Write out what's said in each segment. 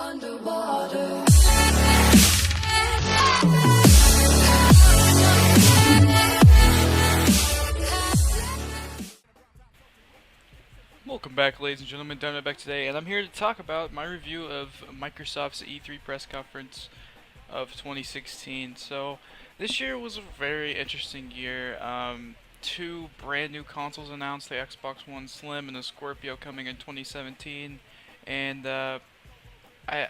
Underwater. Welcome back, ladies and gentlemen. Dynamite back today, and I'm here to talk about my review of Microsoft's E3 press conference of 2016. So, this year was a very interesting year. Two brand new consoles announced: the Xbox One Slim and the Scorpio, coming in 2017. And I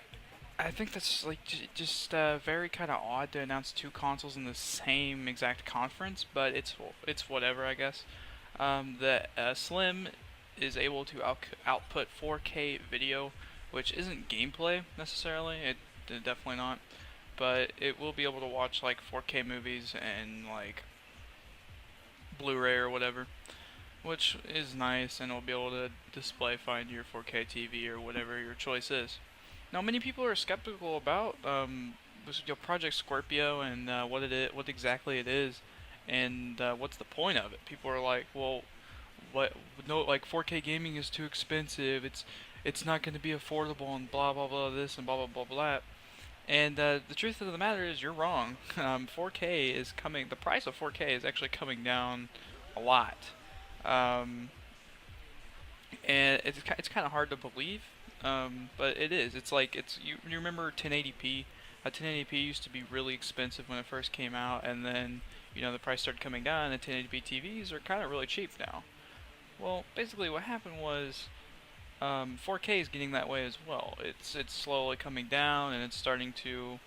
I think that's like just very kind of odd to announce two consoles in the same exact conference, but it's whatever, I guess. The Slim is able to output 4K video, which isn't gameplay necessarily. Definitely not, but it will be able to watch like 4K movies and like Blu-ray or whatever, which is nice, and it'll be able to display find your 4K TV or whatever your choice is. Now, many people are skeptical about Project Scorpio and what exactly it is, and what's the point of it. People are like, well, what? No, like 4K gaming is too expensive. It's not going to be affordable, and blah blah blah this and blah blah blah blah. And the truth of the matter is, you're wrong. 4K is coming. The price of 4K is actually coming down a lot. Um, and it's kind of hard to believe, but it is. It's like you remember 1080p. 1080p used to be really expensive when it first came out, and then the price started coming down, and 1080p TVs are kind of really cheap now. Well, basically what happened was 4K is getting that way as well. It's slowly coming down, and it's starting to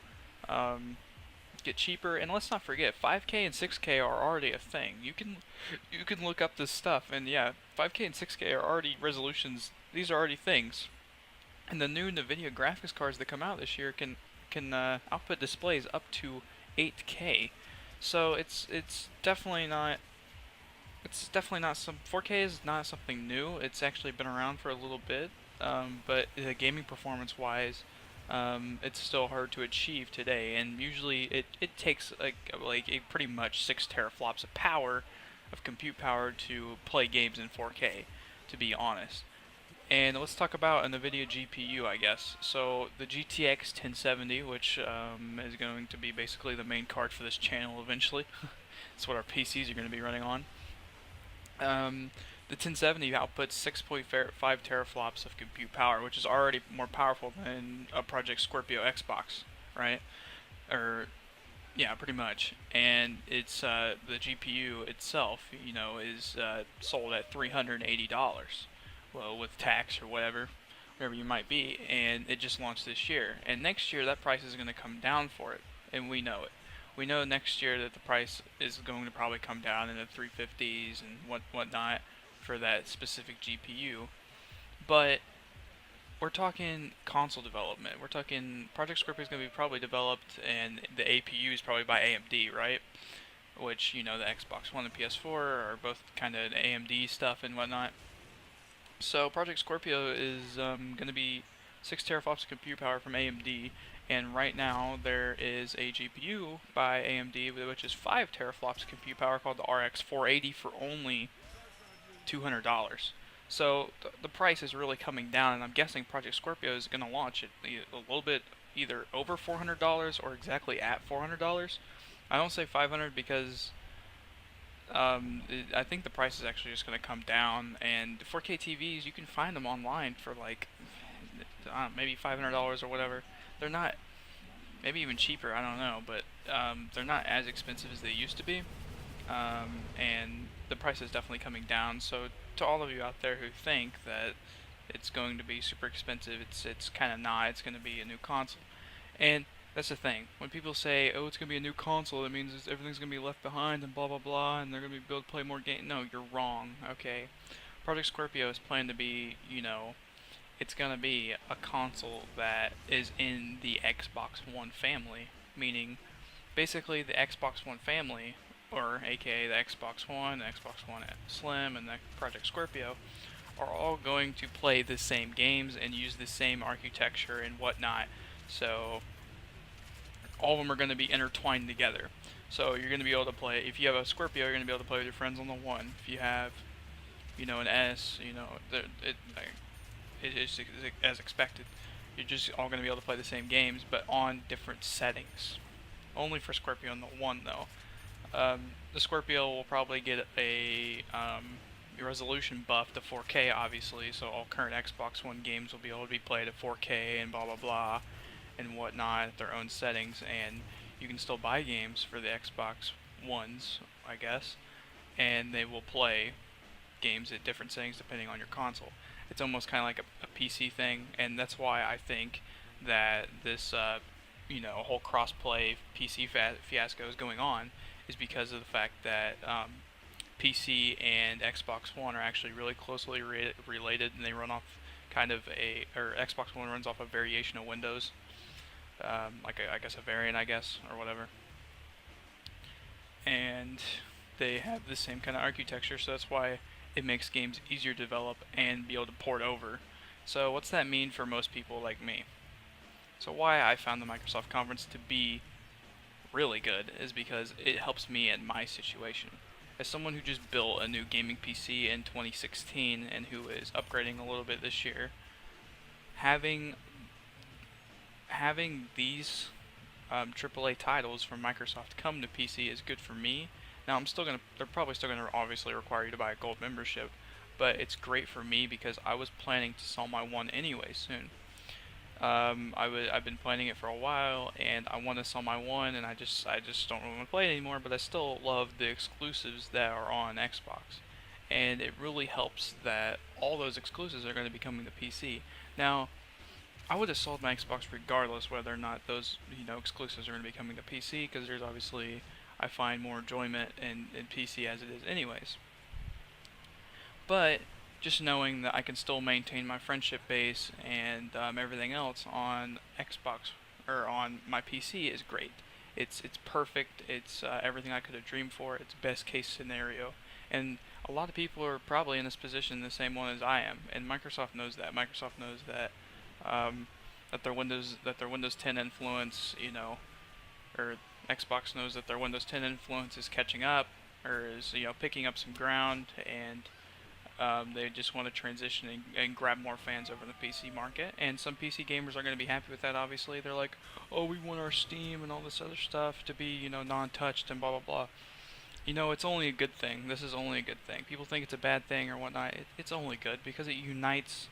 get cheaper. And let's not forget, 5K and 6K are already a thing. You can look up this stuff, and yeah, 5K and 6K are already resolutions. These are already things. And the new NVIDIA graphics cards that come out this year can output displays up to 8K. So it's definitely not some 4K is not something new. It's actually been around for a little bit, but gaming performance wise, it's still hard to achieve today. And usually it takes like a pretty much 6 teraflops of power, of compute power, to play games in 4K. To be honest. And let's talk about an NVIDIA GPU, I guess. So the GTX 1070, which is going to be basically the main card for this channel eventually. That's what our PCs are going to be running on. The 1070 outputs 6.5 teraflops of compute power, which is already more powerful than a Project Scorpio Xbox, right? Or yeah, pretty much. And it's the GPU itself, is sold at $380. Well, with tax or whatever you might be, and it just launched this year. And next year, that price is going to come down for it, and we know it. We know next year that the price is going to probably come down in the 350s and whatnot for that specific GPU. But we're talking console development. We're talking Project Scorpio is going to be probably developed, and the APU is probably by AMD, right? Which, the Xbox One and PS4 are both kind of AMD stuff and whatnot. So Project Scorpio is going to be 6 teraflops of compute power from AMD, and right now there is a GPU by AMD which is 5 teraflops of compute power called the RX 480 for only $200. So the price is really coming down, and I'm guessing Project Scorpio is going to launch it a little bit either over $400 or exactly at $400. I don't say 500 because I think the price is actually just going to come down, and 4K TVs, you can find them online for like maybe $500 or whatever. They're not, maybe even cheaper, I don't know, but they're not as expensive as they used to be, and the price is definitely coming down. So to all of you out there who think that it's going to be super expensive, it's kind of not. It's going to be a new console, and that's the thing. When people say, "Oh, it's gonna be a new console," that means everything's gonna be left behind and blah blah blah, and they're gonna be able to play more games. No, you're wrong. Okay, Project Scorpio is planned to be, it's gonna be a console that is in the Xbox One family, meaning basically the Xbox One family, or AKA the Xbox One, the Xbox One Slim, and the Project Scorpio, are all going to play the same games and use the same architecture and whatnot. So all of them are going to be intertwined together. So you're going to be able to play, if you have a Scorpio, you're going to be able to play with your friends on the One. If you have, an S, it is as expected. You're just all going to be able to play the same games, but on different settings. Only for Scorpio and the One though. The Scorpio will probably get a resolution buff to 4K, obviously, so all current Xbox One games will be able to be played at 4K and blah blah blah and whatnot at their own settings, and you can still buy games for the Xbox Ones, I guess, and they will play games at different settings depending on your console. It's almost kind of like a PC thing, and that's why I think that this whole cross-play PC fiasco is going on, is because of the fact that PC and Xbox One are actually really closely related, and they run off or Xbox One runs off a variation of Windows, I guess a variant, I guess, or whatever, and they have the same kind of architecture, so that's why it makes games easier to develop and be able to port over. So what's that mean for most people like me? So why I found the Microsoft conference to be really good is because it helps me in my situation. As someone who just built a new gaming PC in 2016 and who is upgrading a little bit this year, having these AAA titles from Microsoft come to PC is good for me. Now they're probably still gonna obviously require you to buy a gold membership, but it's great for me because I was planning to sell my one anyway soon. I've been planning it for a while, and I want to sell my one, and I just don't really want to play it anymore. But I still love the exclusives that are on Xbox, and it really helps that all those exclusives are going to be coming to PC. Now, I would have sold my Xbox regardless whether or not those exclusives are going to be coming to PC, because there's obviously I find more enjoyment in PC as it is anyways. But just knowing that I can still maintain my friendship base and everything else on Xbox or on my PC is great. It's perfect. It's everything I could have dreamed for. It's best case scenario, and a lot of people are probably in this position, the same one as I am. And Microsoft knows that. Microsoft knows that that their Windows 10 influence, or Xbox knows that their Windows 10 influence is catching up, or is picking up some ground, and they just want to transition and grab more fans over the PC market. And some PC gamers are going to be happy with that, obviously. They're like, oh, we want our Steam and all this other stuff to be, non-touched and blah, blah, blah. It's only a good thing. This is only a good thing. People think it's a bad thing or whatnot. It's only good because it unites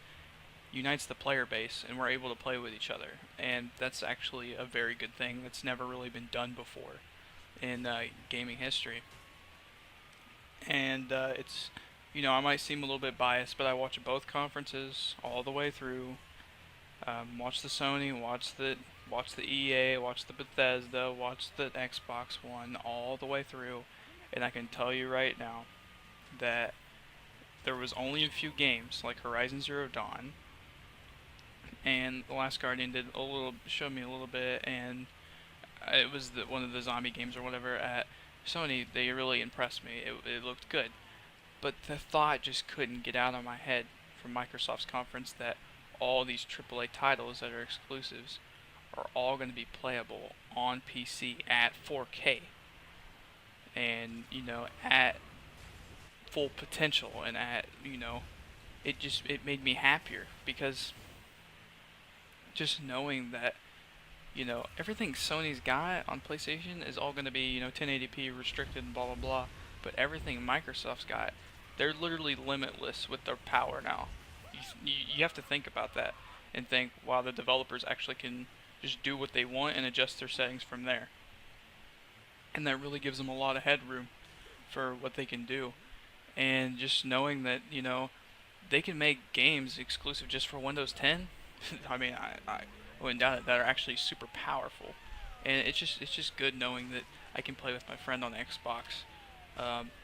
the player base, and we're able to play with each other. And that's actually a very good thing that's never really been done before in gaming history. And I might seem a little bit biased, but I watch both conferences all the way through. Watch the Sony, watch the EA, watch the Bethesda, watch the Xbox One, all the way through, and I can tell you right now that there was only a few games like Horizon Zero Dawn and The Last Guardian showed me a little bit, and it was one of the zombie games or whatever at Sony. They really impressed me. It looked good. But the thought just couldn't get out of my head from Microsoft's conference that all these AAA titles that are exclusives are all going to be playable on PC at 4K. And, at full potential, and at, it made me happier because just knowing that, everything Sony's got on PlayStation is all going to be, 1080p restricted and blah blah blah. But everything Microsoft's got, they're literally limitless with their power now. You have to think about that and think, wow, the developers actually can just do what they want and adjust their settings from there. And that really gives them a lot of headroom for what they can do. And just knowing that, they can make games exclusive just for Windows 10. I mean, I wouldn't doubt it, that are actually super powerful. And it's just good knowing that I can play with my friend on Xbox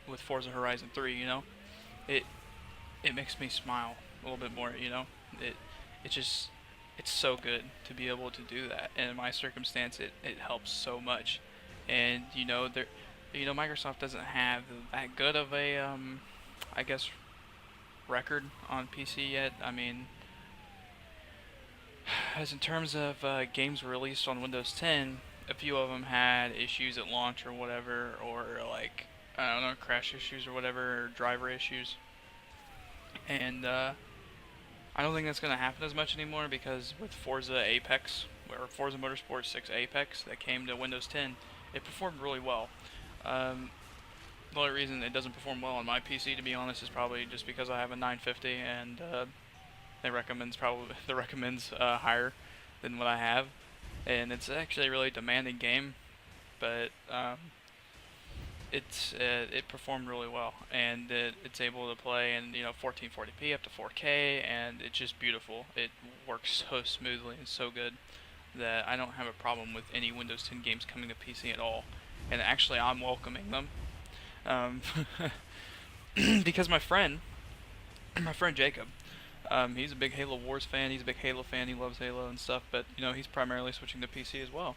with Forza Horizon 3. It makes me smile a little bit more. It's so good to be able to do that. And in my circumstance, it helps so much. And Microsoft doesn't have that good of a I guess record on PC yet. I mean, as in terms of games released on Windows 10, a few of them had issues at launch or whatever, or like, I don't know, crash issues or whatever, or driver issues. And I don't think that's going to happen as much anymore because with Forza Apex, or Forza Motorsport 6 Apex that came to Windows 10, it performed really well. Um, the only reason it doesn't perform well on my PC, to be honest, is probably just because I have a 950 and it recommends higher than what I have, and it's actually a really demanding game, but it performed really well, and it's able to play in 1440p up to 4K, and it's just beautiful. It works so smoothly and so good that I don't have a problem with any Windows 10 games coming to PC at all, and actually I'm welcoming them, um, because my friend Jacob, he's a big Halo Wars fan. He's a big Halo fan. He loves Halo and stuff, but he's primarily switching to PC as well,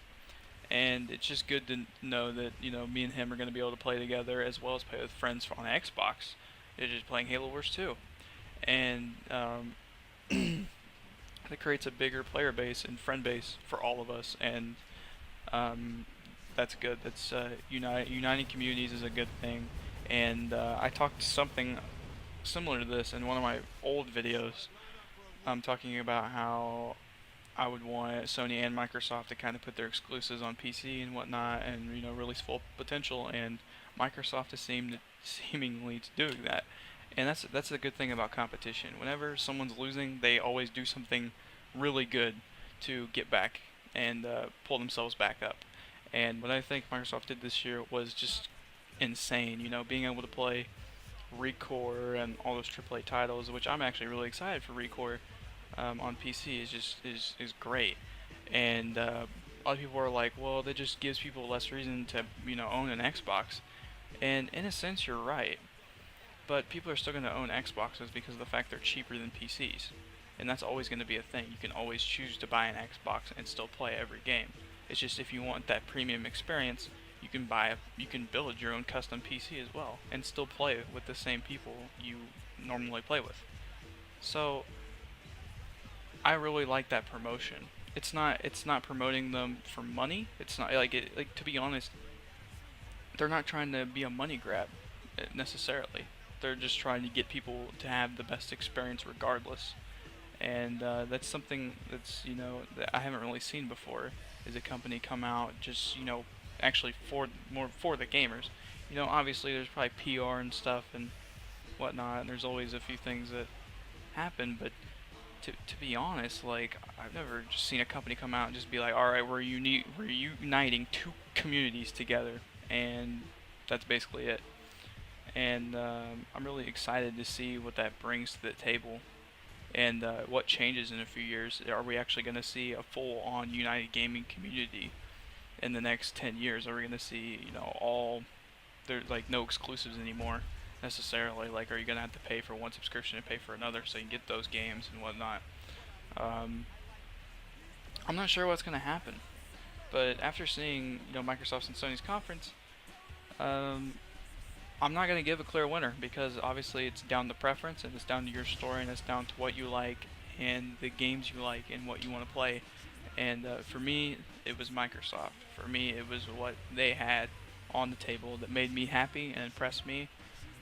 and it's just good to know that me and him are going to be able to play together as well as play with friends on Xbox. They're just playing Halo Wars 2, and that creates a bigger player base and friend base for all of us, and that's good. That's uniting communities is a good thing, and I talked something similar to this in one of my old videos. I'm talking about how I would want Sony and Microsoft to kind of put their exclusives on PC and whatnot, and release full potential. And Microsoft is seemingly to doing that, and that's the good thing about competition. Whenever someone's losing, they always do something really good to get back and pull themselves back up. And what I think Microsoft did this year was just insane. Being able to play Recore and all those AAA titles, which I'm actually really excited for Recore on PC is great. And a lot of people are like, well, that just gives people less reason to own an Xbox. And in a sense, you're right. But people are still going to own Xboxes because of the fact they're cheaper than PCs. And that's always going to be a thing. You can always choose to buy an Xbox and still play every game. It's just if you want that premium experience, you can build your own custom PC as well and still play with the same people you normally play with. So I really like that promotion. It's not promoting them for money. It's not like, to be honest, they're not trying to be a money grab necessarily. They're just trying to get people to have the best experience regardless. And that's something that I haven't really seen before. Is a company come out just actually for the gamers. Obviously there's probably PR and stuff and whatnot, and there's always a few things that happen, but to be honest, like, I've never just seen a company come out and just be like, all right, we're uniting two communities together, and that's basically it. And I'm really excited to see what that brings to the table, and what changes in a few years. Are we actually going to see a full-on united gaming community in the next 10 years? Are we going to see, all there's like no exclusives anymore necessarily? Like, are you going to have to pay for one subscription and pay for another so you can get those games and whatnot? I'm not sure what's going to happen, but after seeing Microsoft's and Sony's conference, um, I'm not going to give a clear winner because obviously it's down to preference and it's down to your story and it's down to what you like and the games you like and what you want to play. And for me, it was Microsoft. For me, it was what they had on the table that made me happy and impressed me.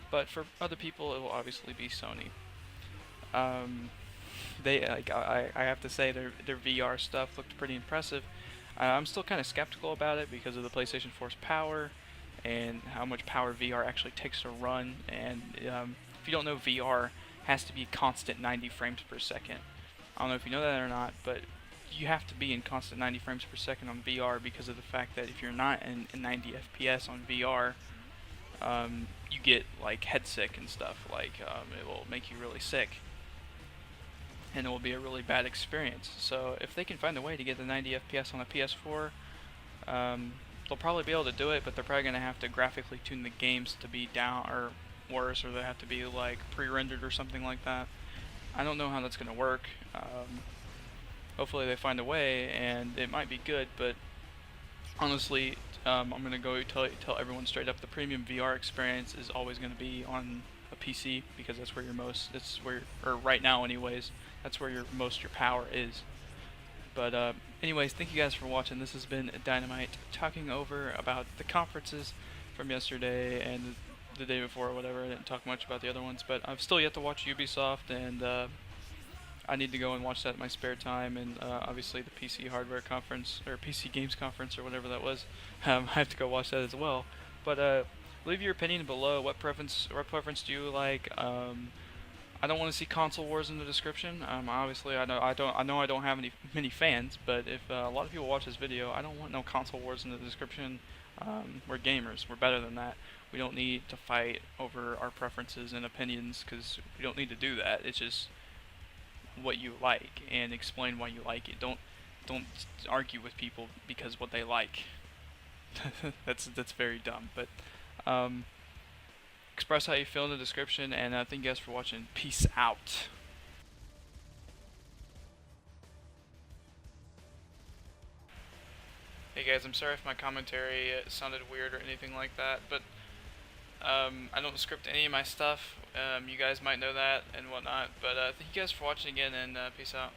But for other people, it will obviously be Sony. Um, I have to say their VR stuff looked pretty impressive. I'm still kind of skeptical about it because of the PlayStation 4's power and how much power VR actually takes to run. And if you don't know, VR has to be constant 90 frames per second. I don't know if you know that or not, but you have to be in constant 90 frames per second on VR because of the fact that if you're not in 90 FPS on VR, you get like head sick and stuff. Like it will make you really sick, and it will be a really bad experience. So if they can find a way to get the 90 FPS on a PS4, they'll probably be able to do it. But they're probably gonna have to graphically tune the games to be down or worse, or they have to be like pre-rendered or something like that. I don't know how that's gonna work. Hopefully they find a way, and it might be good. But honestly, I'm gonna go tell everyone straight up: the premium VR experience is always gonna be on a PC because that's where or right now, anyways, that's where your power is. But anyways, thank you guys for watching. This has been Dynamite talking over about the conferences from yesterday and the day before or whatever. I didn't talk much about the other ones, but I've still yet to watch Ubisoft, and I need to go and watch that in my spare time, and obviously the PC hardware conference or PC games conference or whatever that was. I have to go watch that as well. But leave your opinion below. What preference do you like? I don't want to see console wars in the description. Obviously, I don't have many fans, but if a lot of people watch this video, I don't want no console wars in the description. We're gamers. We're better than that. We don't need to fight over our preferences and opinions because we don't need to do that. It's just what you like and explain why you like it. Don't argue with people because what they like. That's very dumb. But um, express how you feel in the description, and thank you guys for watching. Peace out. Hey guys, I'm sorry if my commentary sounded weird or anything like that, but I don't script any of my stuff. You guys might know that and whatnot, but thank you guys for watching again, and peace out.